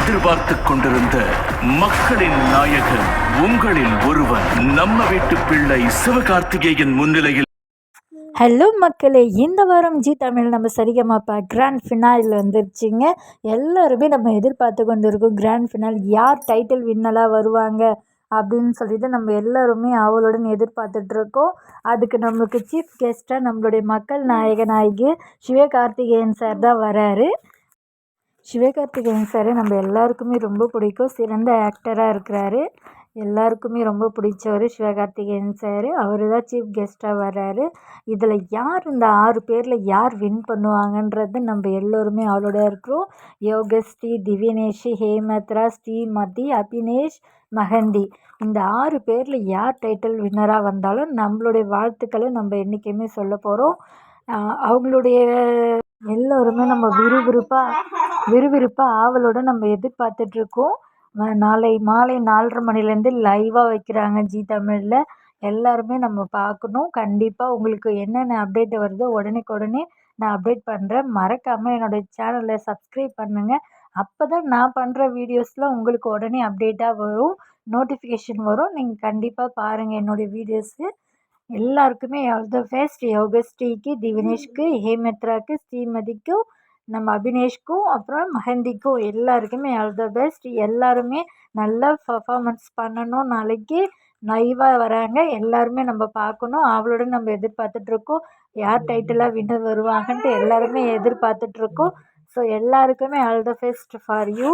எதிர்பார்த்துக் கொண்டிருந்த மக்களின் நாயகன், உங்களில் ஒருவன், நம்ம வீட்டு பிள்ளை சிவகார்த்திகேயன் முன்னிலையில். ஹலோ மக்களே, இந்த வாரம் ஜி தமிழ் நம்ம சரிகமாப்பா கிராண்ட் ஃபினால் வந்துருச்சுங்க. எல்லாருமே நம்ம எதிர்பார்த்து கொண்டு இருக்கோம் கிராண்ட் ஃபினால் யார் டைட்டில் வின்னலாக வருவாங்க அப்படின்னு சொல்லிட்டு நம்ம எல்லாருமே அவளுடன் எதிர்பார்த்துட்ருக்கோம். அதுக்கு நம்மளுக்கு சீஃப் கெஸ்ட்டாக நம்மளுடைய மக்கள் நாயகி சிவகார்த்திகேயன் சார் தான் வராரு. சிவகார்த்திகேயன் சார் நம்ம எல்லாருக்குமே ரொம்ப பிடிக்கும். சிறந்த ஆக்டராக இருக்கிறாரு. எல்லாருக்குமே ரொம்ப பிடிச்சவர் சிவகார்த்திகேயன் சார். அவர் தான் சீஃப் கெஸ்ட்டாக வர்றாரு. இதில் யார் இந்த 6 பேரில் யார் வின் பண்ணுவாங்கன்றது நம்ம எல்லோருமே அவளோட இருக்கிறோம். யோகஸ்ரீ, திவ்யனேஷ், ஹேமத்ரா, ஸ்ரீமதி, அபினேஷ், மகந்தி, இந்த 6 பேரில் யார் டைட்டில் வின்னராக வந்தாலும் நம்மளுடைய வாழ்த்துக்களை நம்ம என்றைக்குமே சொல்ல போகிறோம். அவங்களுடைய எல்லோருமே நம்ம விறுவிறுப்பாக ஆவலோடு நம்ம எதிர்பார்த்துட்ருக்கோம். நாளை மாலை 4:30 மணிலேருந்து லைவாக வைக்கிறாங்க ஜி தமிழில். எல்லாருமே நம்ம பார்க்கணும். கண்டிப்பாக உங்களுக்கு என்னென்ன அப்டேட் வருதோ உடனே நான் அப்டேட் பண்ணுறேன். மறக்காமல் என்னோடய சேனலை சப்ஸ்கிரைப் பண்ணுங்கள். அப்போ தான் நான் பண்ணுற வீடியோஸ்லாம் உங்களுக்கு உடனே அப்டேட்டாக வரும், நோட்டிஃபிகேஷன் வரும். நீங்கள் கண்டிப்பாக பாருங்கள் என்னுடைய வீடியோஸு. எல்லாருக்குமே ஆல் த பெஸ்ட். யோகஸ்ரீக்கு, திவினேஷ்க்கு, ஹேமத்ராக்கு, ஸ்ரீமதிக்கும், நம்ம அபினேஷ்க்கும், அப்புறம் மஹந்திக்கும் எல்லாருக்குமே ஆல் த பெஸ்ட். எல்லாருமே நல்லா பர்ஃபார்மன்ஸ் பண்ணணும். நாளைக்கு லைவாக வராங்க. எல்லாருமே நம்ம பார்க்கணும். அவளோட நம்ம எதிர்பார்த்துட்ருக்கோம். யார் டைட்டிலாக வின்னர் வருவாங்கன்ட்டு எல்லாருமே எதிர்பார்த்துட்ருக்கோம். ஸோ எல்லாருக்குமே all the best for you.